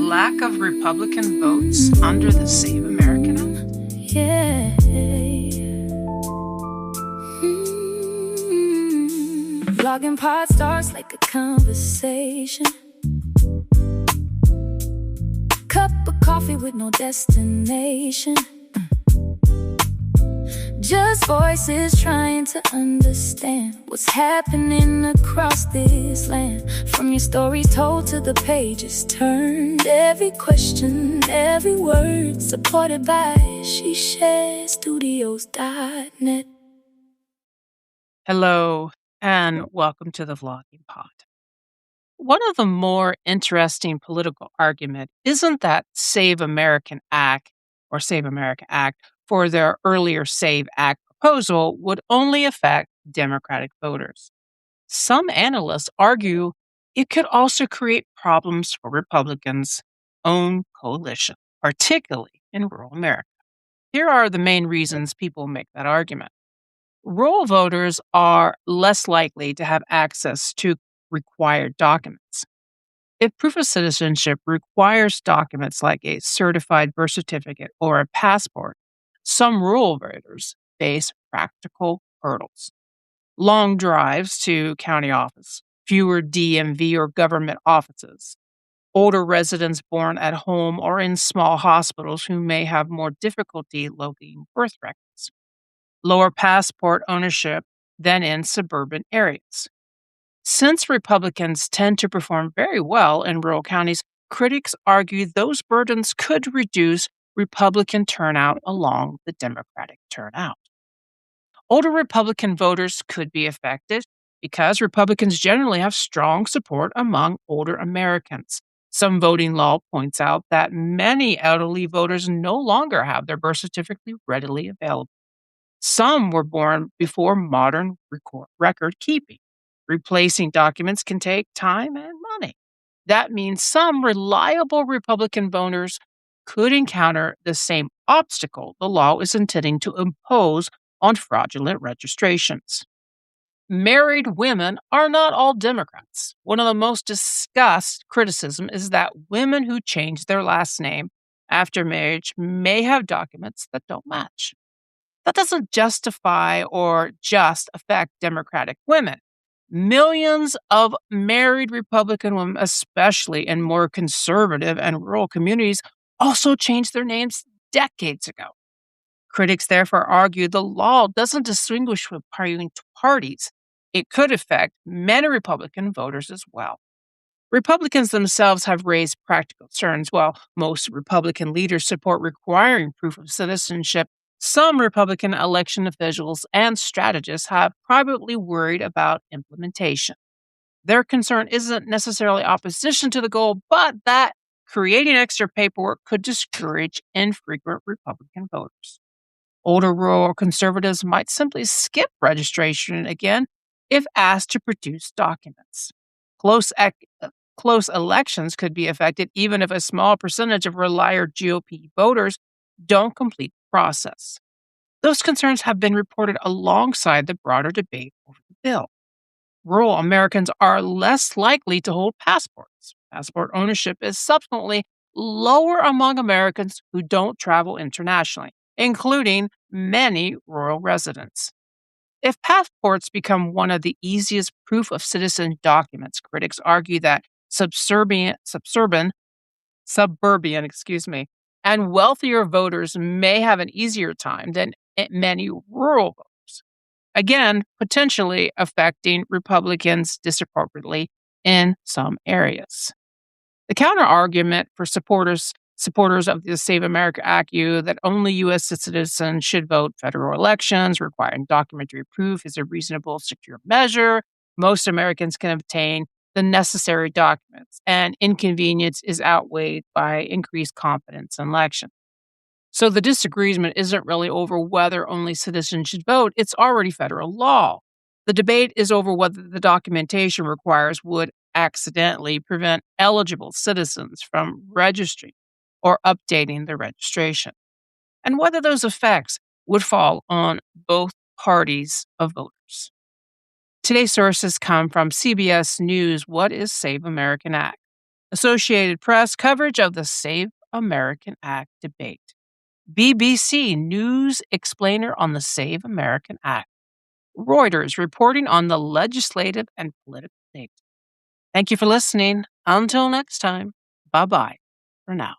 lack of Republican votes under the Save American Act? Yeah. Logging pod starts like a conversation. Cup of coffee with no destination. Just voices trying to understand what's happening across this land. From your stories told to the pages turned. Every question, every word, supported by SheShareStudios.net. Hello, and welcome to the Vlogging Pod. One of the more interesting political argument isn't that Save American Act or Save America Act for their earlier Save Act proposal would only affect Democratic voters. Some analysts argue it could also create problems for Republicans' own coalition, particularly in rural America. Here are the main reasons people make that argument. Rural voters are less likely to have access to required documents. If proof of citizenship requires documents like a certified birth certificate or a passport, some rural voters face practical hurdles. Long drives to county office, fewer DMV or government offices, older residents born at home or in small hospitals who may have more difficulty locating birth records, lower passport ownership than in suburban areas. Since Republicans tend to perform very well in rural counties, critics argue those burdens could reduce Republican turnout along the Democratic turnout. Older Republican voters could be affected because Republicans generally have strong support among older Americans. Some voting law points out that many elderly voters no longer have their birth certificate readily available. Some were born before modern record keeping. Replacing documents can take time and money. That means some reliable Republican voters could encounter the same obstacle the law is intending to impose on fraudulent registrations. Married women are not all Democrats. One of the most discussed criticism is that women who change their last name after marriage may have documents that don't match. That doesn't justify or just affect Democratic women. Millions of married Republican women, especially in more conservative and rural communities, also changed their names decades ago. Critics therefore argue the law doesn't distinguish between parties. It could affect many Republican voters as well. Republicans themselves have raised practical concerns. While most Republican leaders support requiring proof of citizenship, some Republican election officials and strategists have privately worried about implementation. Their concern isn't necessarily opposition to the goal, but that creating extra paperwork could discourage infrequent Republican voters. Older rural conservatives might simply skip registration again if asked to produce documents. Close elections could be affected even if a small percentage of reliable GOP voters don't complete the process. Those concerns have been reported alongside the broader debate over the bill. Rural Americans are less likely to hold passports. Passport ownership is subsequently lower among Americans who don't travel internationally, including many rural residents. If passports become one of the easiest proof of citizen documents, critics argue that suburban, and wealthier voters may have an easier time than many rural voters. Again, potentially affecting Republicans disproportionately in some areas. The counter argument for supporters of the Save America Act that only U.S. citizens should vote federal elections, requiring documentary proof, is a reasonable, secure measure. Most Americans can obtain the necessary documents, and inconvenience is outweighed by increased confidence in election. So the disagreement isn't really over whether only citizens should vote. It's already federal law. The debate is over whether the documentation requires would accidentally prevent eligible citizens from registering or updating their registration, and whether those effects would fall on both parties of voters. Today's sources come from CBS News. What is Save American Act? Associated Press coverage of the Save American Act debate. BBC News explainer on the Save American Act. Reuters reporting on the legislative and political debate. Thank you for listening. Until next time, bye bye for now.